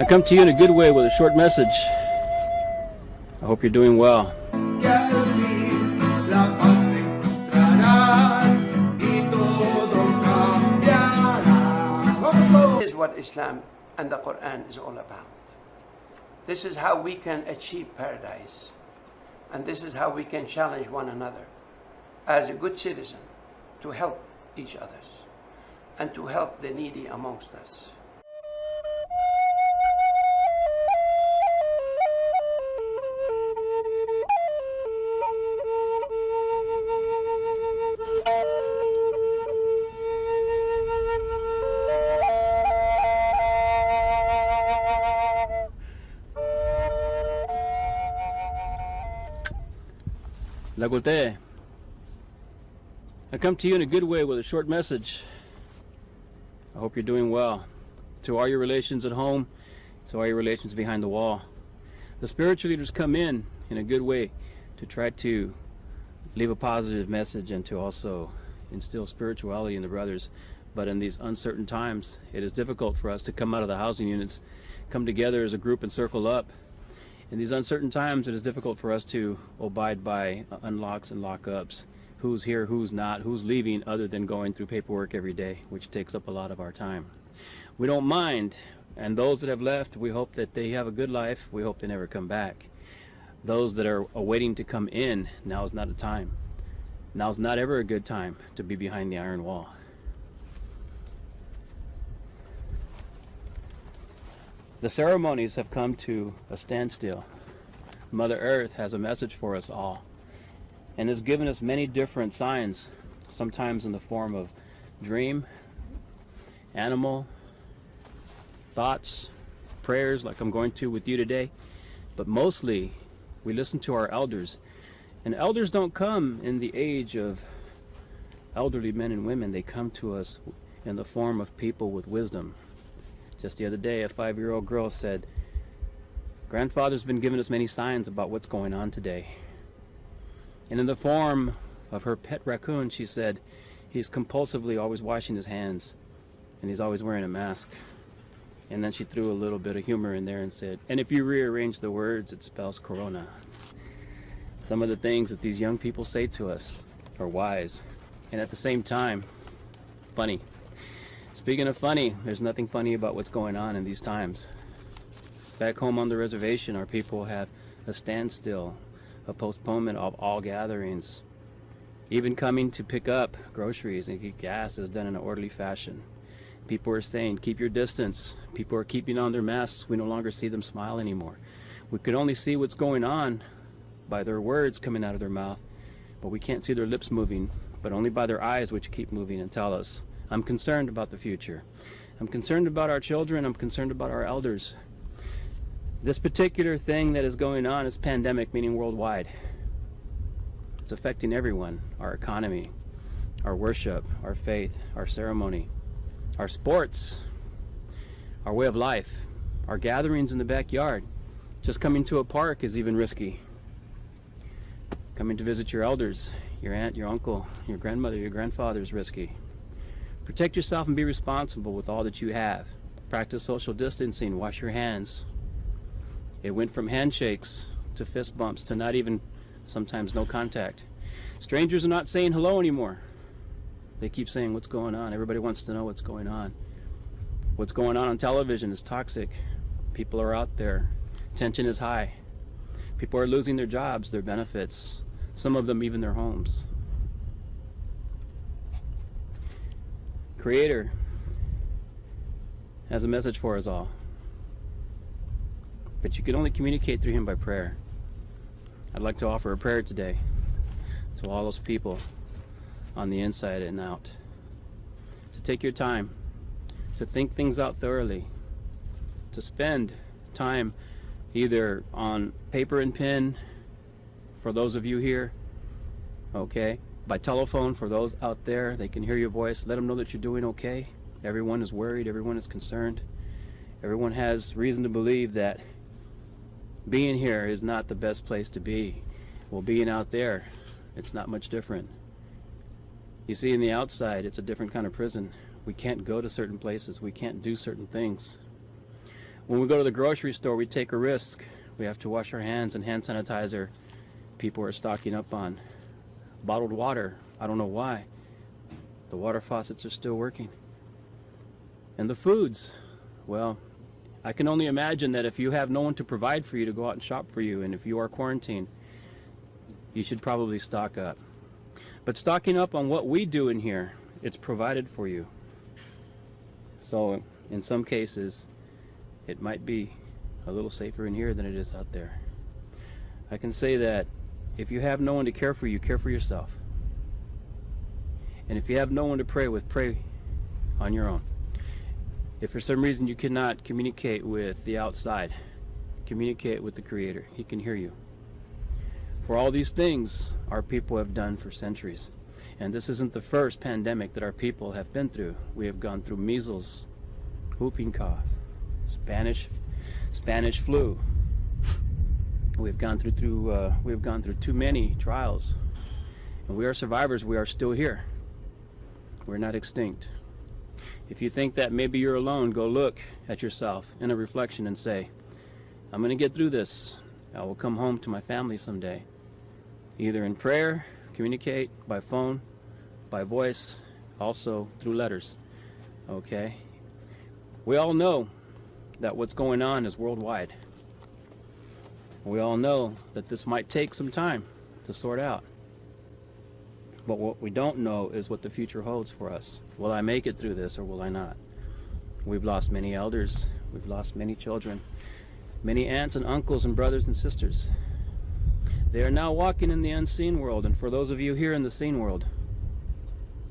I come to you in a good way with a short message. I hope you're doing well. This is what Islam and the Quran is all about. This is how we can achieve paradise. And this is how we can challenge one another as a good citizen to help each other and to help the needy amongst us. Lagote. I come to you in a good way with a short message. I hope you're doing well. To all your relations at home, to all your relations behind the wall. The spiritual leaders come in a good way to try to leave a positive message and to also instill spirituality in the brothers. But in these uncertain times, it is difficult for us to come out of the housing units, come together as a group and circle up. In these uncertain times, it is difficult for us to abide by unlocks and lockups. Who's here, who's not, who's leaving, other than going through paperwork every day, which takes up a lot of our time. We don't mind, and those that have left, we hope that they have a good life. We hope they never come back. Those that are awaiting to come in, now is not a time. Now is not ever a good time to be behind the iron wall. The ceremonies have come to a standstill. Mother Earth has a message for us all and has given us many different signs, sometimes in the form of dream, animal, thoughts, prayers like I'm going to with you today, but mostly we listen to our elders. And elders don't come in the age of elderly men and women. They come to us in the form of people with wisdom. Just the other day, a 5-year-old girl said, "Grandfather's been giving us many signs about what's going on today." And in the form of her pet raccoon, she said, "He's compulsively always washing his hands, and he's always wearing a mask." And then she threw a little bit of humor in there and said, "And if you rearrange the words, it spells corona." Some of the things that these young people say to us are wise, and at the same time, funny. Speaking of funny, there's nothing funny about what's going on in these times. Back home on the reservation, our people have a standstill, a postponement of all gatherings. Even coming to pick up groceries and get gas is done in an orderly fashion. People are saying, keep your distance. People are keeping on their masks. We no longer see them smile anymore. We can only see what's going on by their words coming out of their mouth, but we can't see their lips moving, but only by their eyes, which keep moving and tell us, I'm concerned about the future. I'm concerned about our children. I'm concerned about our elders. This particular thing that is going on is pandemic, meaning worldwide. It's affecting everyone, our economy, our worship, our faith, our ceremony, our sports, our way of life, our gatherings in the backyard. Just coming to a park is even risky. Coming to visit your elders, your aunt, your uncle, your grandmother, your grandfather is risky. Protect yourself and be responsible with all that you have. Practice social distancing, wash your hands. It went from handshakes to fist bumps to not even, sometimes no contact. Strangers are not saying hello anymore. They keep saying, what's going on? Everybody wants to know what's going on. What's going on television is toxic. People are out there. Tension is high. People are losing their jobs, their benefits, some of them even their homes. Creator has a message for us all, but you can only communicate through him by prayer. I'd like to offer a prayer today to all those people on the inside and out, to take your time, to think things out thoroughly, to spend time either on paper and pen for those of you here, okay, by telephone for those out there. They can hear your voice. Let them know that you're doing okay. Everyone is worried. Everyone is concerned. Everyone has reason to believe that being here is not the best place to be. Well, being out there, it's not much different. You see, in the outside, it's a different kind of prison. We can't go to certain places. We can't do certain things. When we go to the grocery store, we take a risk. We have to wash our hands, and hand sanitizer people are stocking up on. Bottled water, I don't know why. The water faucets are still working. And the foods, well, I can only imagine that if you have no one to provide for you to go out and shop for you, and if you are quarantined, you should probably stock up. But stocking up on what we do in here, it's provided for you. So in some cases, it might be a little safer in here than it is out there. I can say that if you have no one to care for you, care for yourself. And if you have no one to pray with, pray on your own. If for some reason you cannot communicate with the outside, communicate with the Creator. He can hear you. For all these things our people have done for centuries. And this isn't the first pandemic that our people have been through. We have gone through measles, whooping cough, Spanish flu. We've gone through too many trials. And we are survivors. We are still here. We're not extinct. If you think that maybe you're alone, go look at yourself in a reflection and say, I'm going to get through this. I will come home to my family someday. Either in prayer, communicate by phone, by voice, also through letters. Okay? We all know that what's going on is worldwide. We all know that this might take some time to sort out. But what we don't know is what the future holds for us. Will I make it through this or will I not? We've lost many elders. We've lost many children. Many aunts and uncles and brothers and sisters. They are now walking in the unseen world. And for those of you here in the seen world,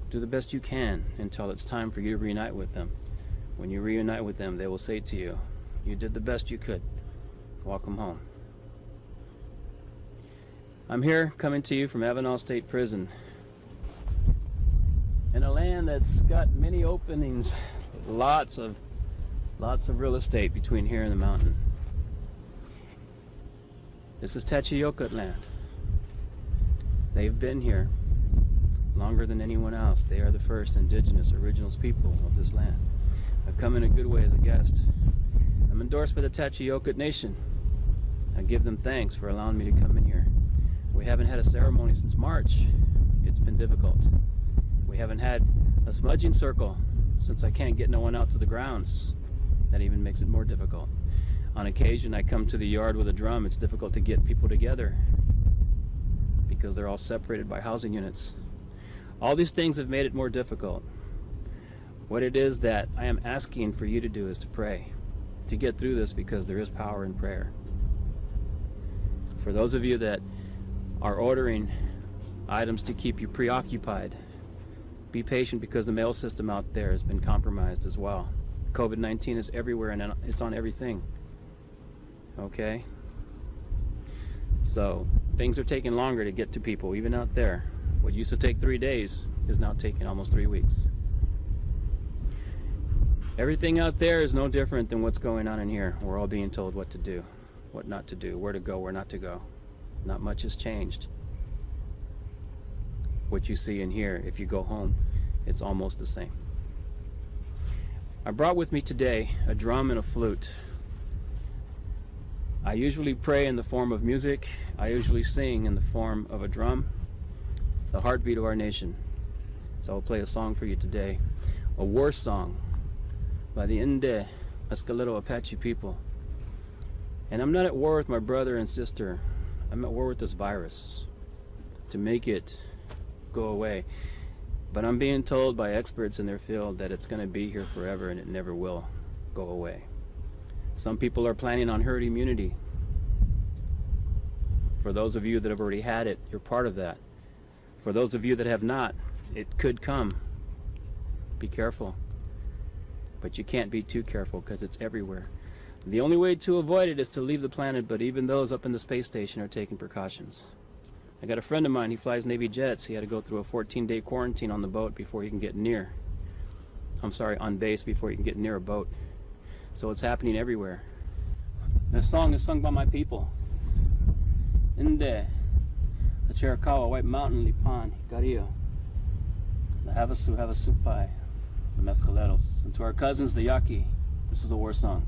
do the best you can until it's time for you to reunite with them. When you reunite with them, they will say to you, you did the best you could. Welcome home. I'm here coming to you from Avenal State Prison, in a land that's got many openings, lots of real estate between here and the mountain. This is Tachiyokut land. They've been here longer than anyone else. They are the first indigenous originals people of this land. I've come in a good way as a guest. I'm endorsed by the Tachiyokut Nation. I give them thanks for allowing me to come in here. We haven't had a ceremony since March. It's been difficult. We haven't had a smudging circle since I can't get no one out to the grounds. That even makes it more difficult. On occasion, I come to the yard with a drum. It's difficult to get people together because they're all separated by housing units. All these things have made it more difficult. What it is that I am asking for you to do is to pray, to get through this, because there is power in prayer. For those of you that are ordering items to keep you preoccupied, be patient, because the mail system out there has been compromised as well. COVID-19 is everywhere and it's on everything. Okay? So things are taking longer to get to people, even out there. What used to take 3 days is now taking almost 3 weeks. Everything out there is no different than what's going on in here. We're all being told what to do, what not to do, where to go, where not to go. Not much has changed. What you see in here, if you go home, it's almost the same. I brought with me today a drum and a flute. I usually pray in the form of music. I usually sing in the form of a drum, the heartbeat of our nation. So I'll play a song for you today, a war song by the Inde Escalero Apache people. And I'm not at war with my brother and sister. I'm at war with this virus to make it go away. But I'm being told by experts in their field that it's going to be here forever and it never will go away. Some people are planning on herd immunity. For those of you that have already had it, you're part of that. For those of you that have not, it could come. Be careful. But you can't be too careful because it's everywhere. The only way to avoid it is to leave the planet, but even those up in the space station are taking precautions. I got a friend of mine, he flies Navy jets. He had to go through a 14-day quarantine on the boat before he can get near. On base before he can get near a boat. So it's happening everywhere. This song is sung by my people. Inde, the Chiricahua, White Mountain, Lipan, Carillo, the Havasu, Havasupai, the Mescaleros. And to our cousins, the Yaqui, this is a war song.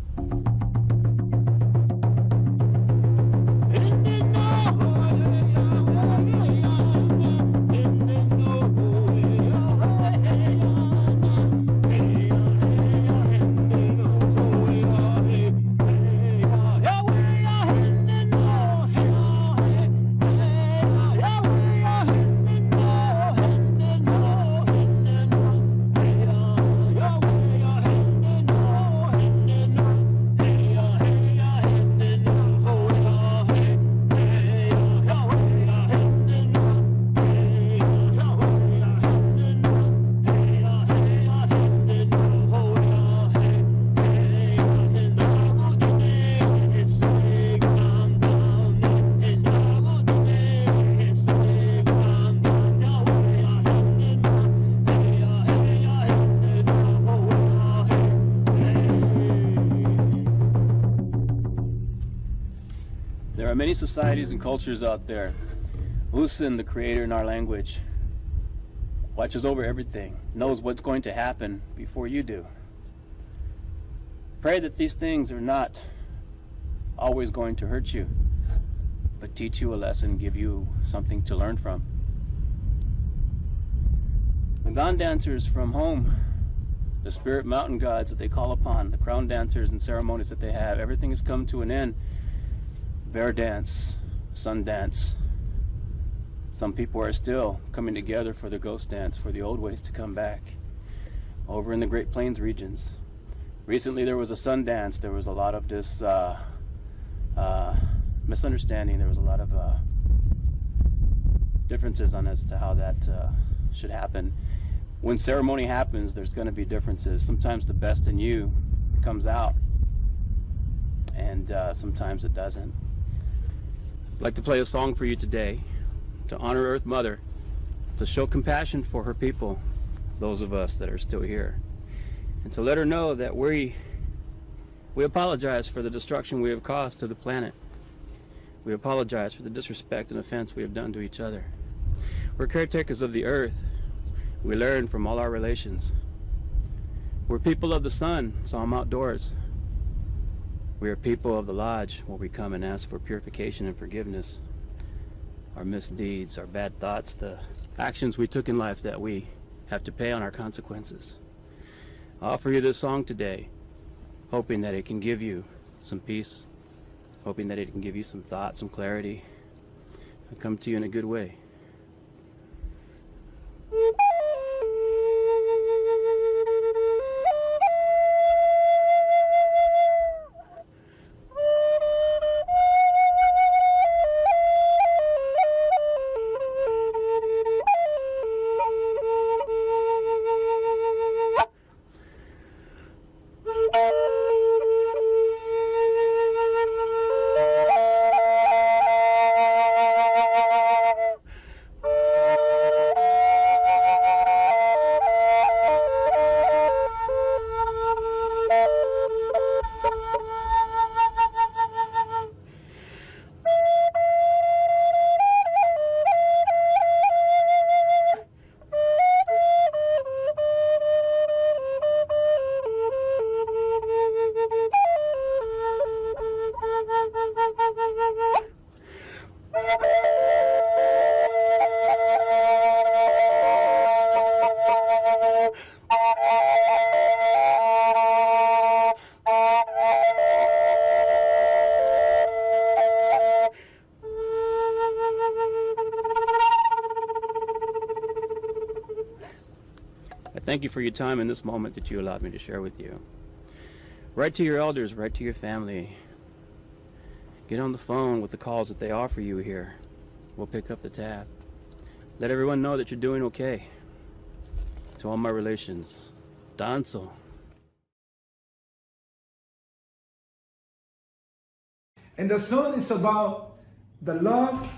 are many societies and cultures out there. Usin, the creator in our language, watches over everything, knows what's going to happen before you do. Pray that these things are not always going to hurt you, but teach you a lesson, give you something to learn from. The gone dancers from home, the spirit mountain gods that they call upon, the crown dancers and ceremonies that they have, everything has come to an end. Bear dance, sun dance. Some people are still coming together for the ghost dance, for the old ways to come back. Over in the Great Plains regions, recently there was a sun dance. There was a lot of this misunderstanding. There was a lot of differences on as to how that should happen. When ceremony happens, there's going to be differences. Sometimes the best in you comes out, and sometimes it doesn't. I'd like to play a song for you today to honor Earth Mother, to show compassion for her people, those of us that are still here, and to let her know that we apologize for the destruction we have caused to the planet. We apologize for the disrespect and offense we have done to each other. We're caretakers of the earth. We learn from all our relations. We're people of the sun, so I'm outdoors. We are people of the lodge, where we come and ask for purification and forgiveness. Our misdeeds, our bad thoughts, the actions we took in life that we have to pay on our consequences. I offer you this song today, hoping that it can give you some peace, hoping that it can give you some thought, some clarity, and come to you in a good way. Thank you for your time in this moment that you allowed me to share with you. Write to your elders, write to your family. Get on the phone with the calls that they offer you here. We'll pick up the tab. Let everyone know that you're doing okay. To all my relations, Danzo. And the song is about the love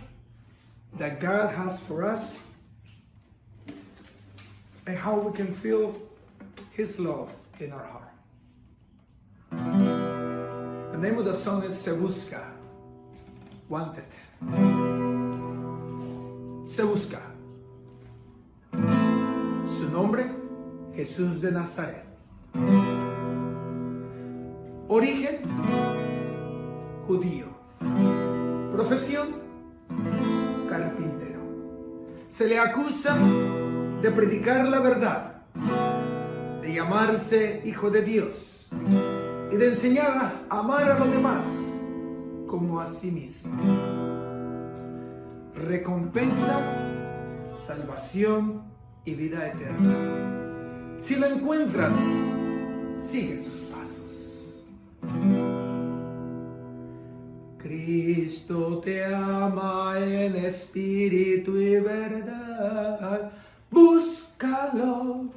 that God has for us and how we can feel His love in our heart. The name of the song is Se Busca, Wanted. Se busca. Su nombre, Jesús de Nazaret. Origen, judío. Profesión, carpintero. Se le acusa de predicar la verdad, de llamarse hijo de Dios y de enseñar a amar a los demás como a sí mismo. Recompensa, salvación y vida eterna. Si lo encuentras, sigue sus pasos. Cristo te ama en espíritu y verdad. Búscalo,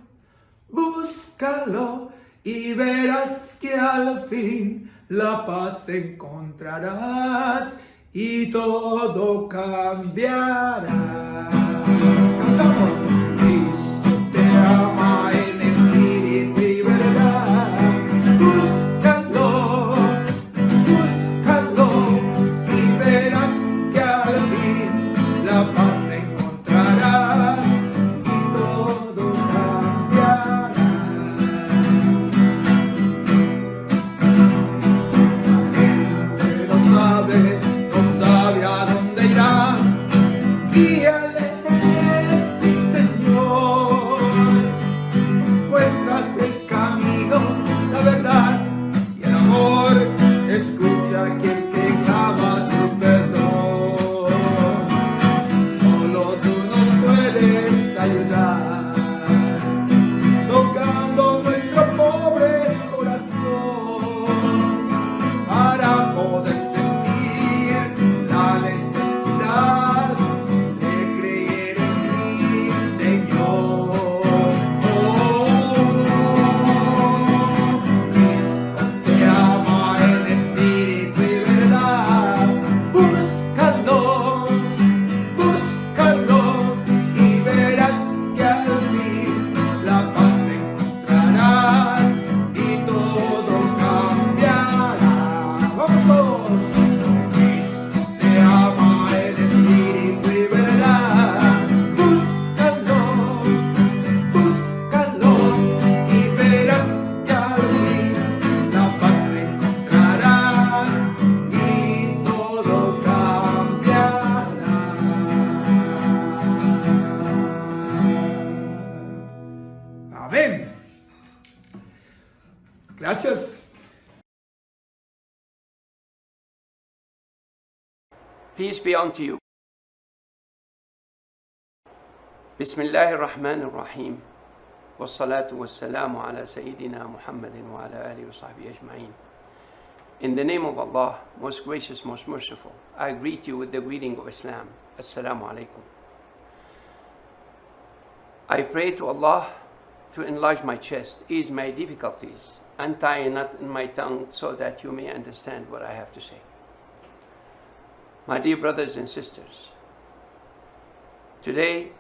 búscalo y verás que al fin la paz encontrarás y todo cambiará. Cantamos. Cristo te ama en espíritu y verdad. Búscalo, búscalo y verás Peace be unto you. Bismillah ar-Rahman ar-Rahim. والصلاة والسلام على سيدنا محمد وعلى آله وصحبه أجمعين. In the name of Allah, most gracious, most merciful, I greet you with the greeting of Islam. Assalamu alaikum. I pray to Allah to enlarge my chest, ease my difficulties, and tie a knot in my tongue so that you may understand what I have to say. My dear brothers and sisters, today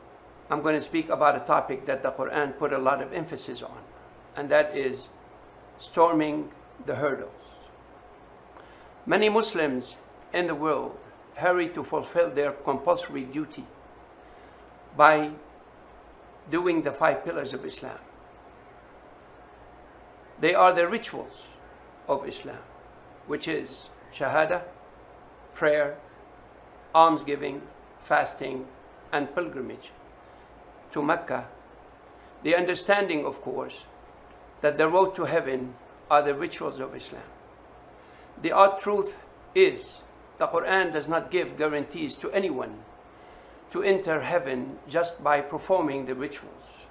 I'm going to speak about a topic that the Quran put a lot of emphasis on, and that is storming the hurdles. Many Muslims in the world hurry to fulfill their compulsory duty by doing the 5 pillars of Islam. They are the rituals of Islam, which is Shahada, prayer, almsgiving, fasting, and pilgrimage to Mecca. The understanding, of course, that the road to heaven are the rituals of Islam. The odd truth is, the Quran does not give guarantees to anyone to enter heaven just by performing the rituals.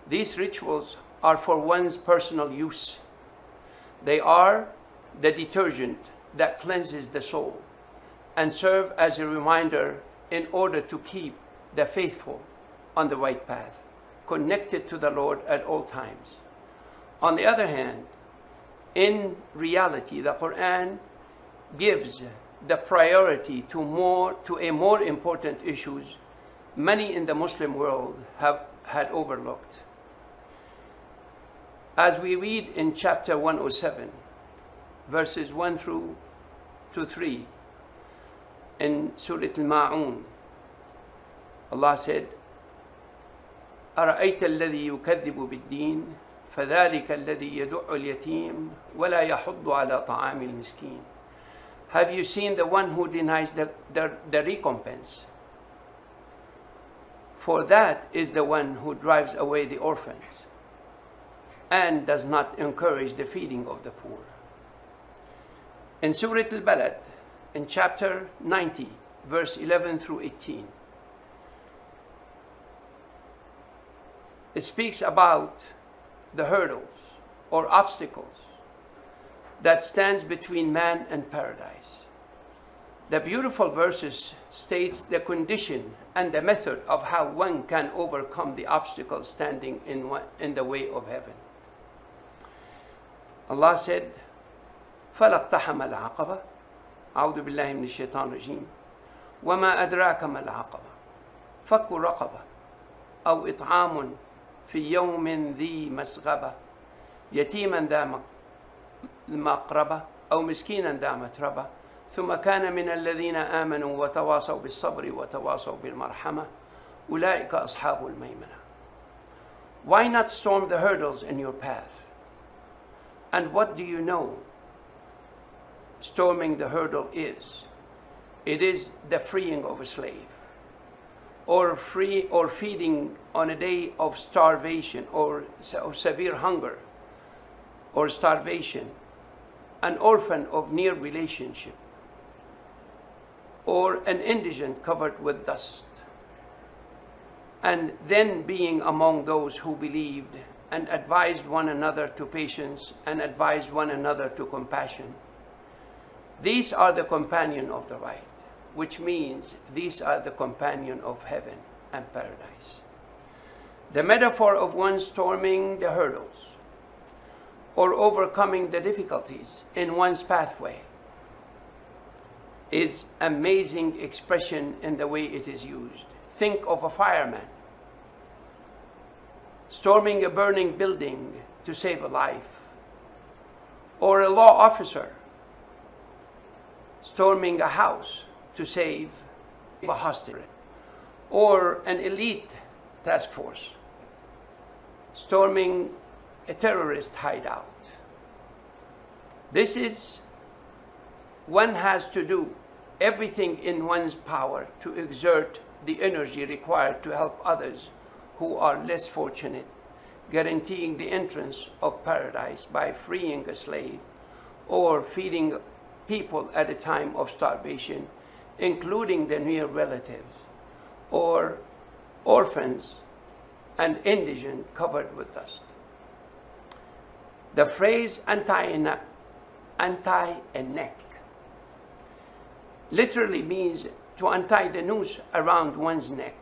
These rituals are for one's personal use. They are the detergent that cleanses the soul and serve as a reminder in order to keep the faithful on the right path, connected to the Lord at all times. On the other hand, in reality, the Quran gives the priority to a more important issues many in the Muslim world had overlooked. As we read in chapter 107, verses 1 through to 3, in Surah Al-Ma'un, Allah said, أرأيت الذي يكذب بالدين فذلك الذي يدع اليتيم ولا يحض على طعام المسكين. Have you seen the one who denies the recompense? For that is the one who drives away the orphans and does not encourage the feeding of the poor. In Surah Al-Balad, in chapter 90, verse 11 through 18, it speaks about the hurdles or obstacles that stands between man and paradise. The beautiful verses states the condition and the method of how one can overcome the obstacles standing in the way of heaven. Allah said, فَلَا اقْتَحَمَ الْعَقَبَةَ أعوذ بالله من الشيطان الرجيم وما أدراك ما العقبة فك رقبة أو إطعام في يوم ذي مسغبة يتيما ذا مقربة أو مسكينا ذا متربة ثم كان من الذين آمنوا وتواصوا بالصبر وتواصوا بالمرحمة أولئك أصحاب الميمنة. Why not storm the hurdles in your path? And what do you know storming the hurdle is? It is the freeing of a slave, or feeding on a day of starvation or severe hunger or starvation, an orphan of near relationship, or an indigent covered with dust, and then being among those who believed and advised one another to patience and advised one another to compassion. These are the companion of the right, which means these are the companion of heaven and paradise. The metaphor of one storming the hurdles or overcoming the difficulties in one's pathway is amazing expression in the way it is used. Think of a fireman storming a burning building to save a life, or a law officer storming a house to save a hostage, or an elite task force storming a terrorist hideout. This is, one has to do everything in one's power to exert the energy required to help others who are less fortunate, guaranteeing the entrance of paradise by freeing a slave or feeding people at a time of starvation, including the near relatives or orphans and indigent covered with dust. The phrase anti-a neck literally means to untie the noose around one's neck.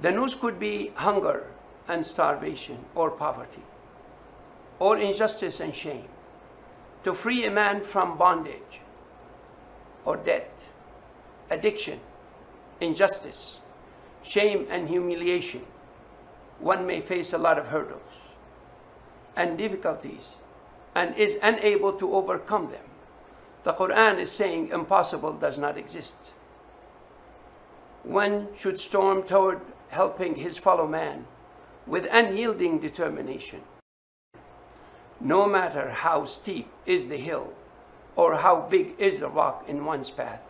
The noose could be hunger and starvation, or poverty, or injustice and shame, to free a man from bondage, or debt, addiction, injustice, shame and humiliation. One may face a lot of hurdles and difficulties and is unable to overcome them. The Quran is saying impossible does not exist. One should storm toward helping his fellow man with unyielding determination. No matter how steep is the hill or how big is the rock in one's path,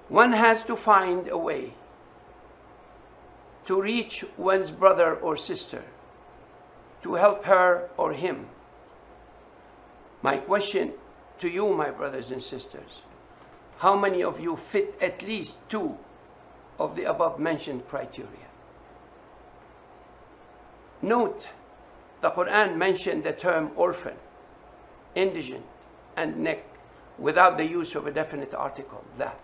one has to find a way to reach one's brother or sister, to help her or him. My question to you, my brothers and sisters, how many of you fit at least two of the above mentioned criteria? Note, the Quran mentioned the term orphan, indigent, and neck without the use of a definite article, that.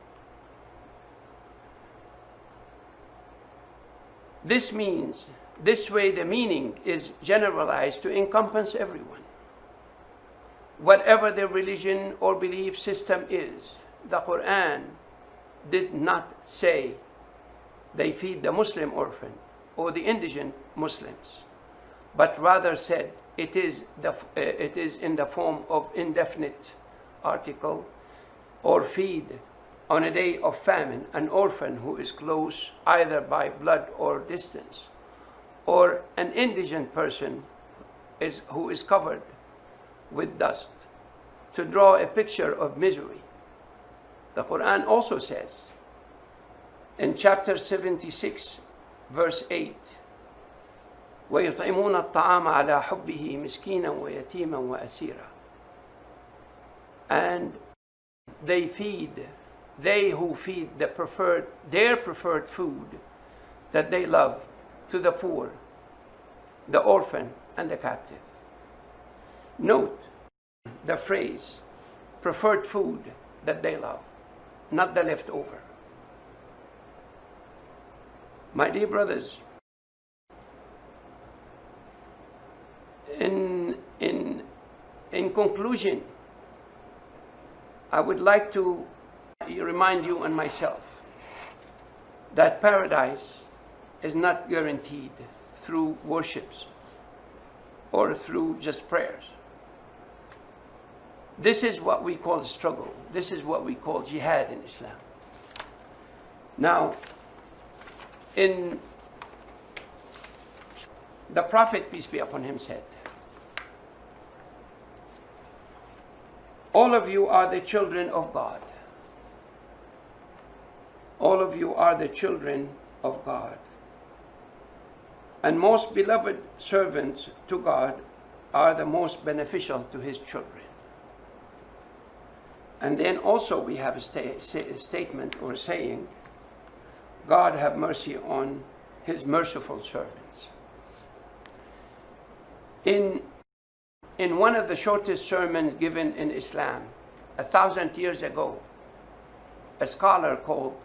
This means, this way the meaning is generalized to encompass everyone. Whatever their religion or belief system is, the Quran did not say they feed the Muslim orphan or the indigent Muslims, but rather said it is in the form of indefinite article, or feed on a day of famine an orphan who is close either by blood or distance, or an indigent person who is covered with dust, to draw a picture of misery. The Quran also says in chapter 76, verse 8, وَيُطْعِمُونَ الطَّعَامَ عَلَى حُبِّهِ مِسْكِينًا وَيَتِيمًا وَأَسِيرًا. And they who feed their preferred food that they love to the poor, the orphan, and the captive. Note the phrase, preferred food that they love, not the leftover. My dear brothers, in conclusion, I would like to remind you and myself that paradise is not guaranteed through worships or through just prayers. This is what we call struggle. This is what we call jihad in Islam. Now, in the Prophet, peace be upon him, said, all of you are the children of God. All of you are the children of God. And most beloved servants to God are the most beneficial to his children. And then also we have a statement or saying, God have mercy on his merciful servants. In one of the shortest sermons given in Islam, 1,000 years ago, a scholar called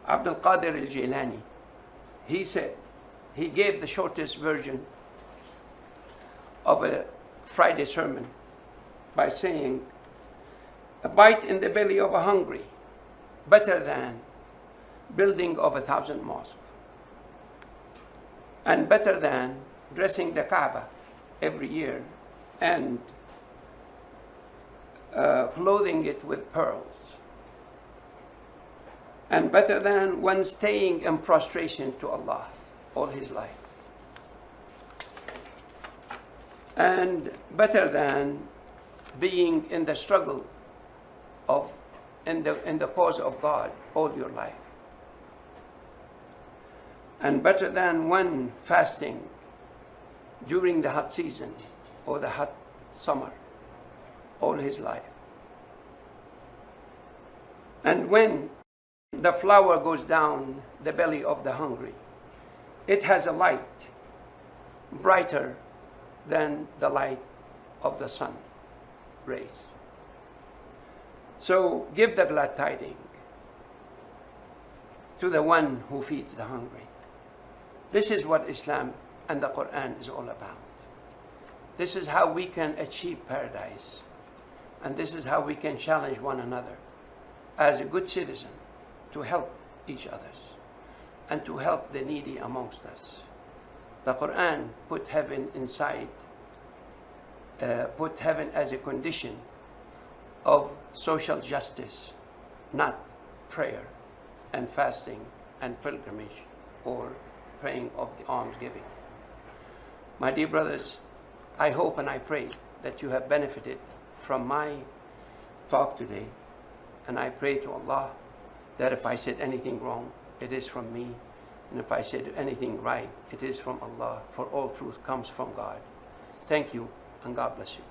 Abdul Qadir al-Jilani, he said, he gave the shortest version of a Friday sermon by saying, a bite in the belly of a hungry, better than building of 1,000 mosques, and better than dressing the Kaaba every year and clothing it with pearls, and better than one staying in prostration to Allah all his life, and better than being in the struggle in the cause of God all your life, and better than one fasting during the hot season or the hot summer all his life, And when the flour goes down the belly of the hungry, it has a light brighter than the light of the sun rays. So give the glad tidings to the one who feeds the hungry. This is what Islam and the Quran is all about. This is how we can achieve paradise. And this is how we can challenge one another as a good citizen to help each other and to help the needy amongst us. The Quran put heaven inside, put heaven as a condition of social justice, not prayer and fasting and pilgrimage or praying of the almsgiving. My dear brothers, I hope and I pray that you have benefited from my talk today, and I pray to Allah that if I said anything wrong, it is from me, and if I said anything right, it is from Allah, for all truth comes from God. Thank you, and God bless you.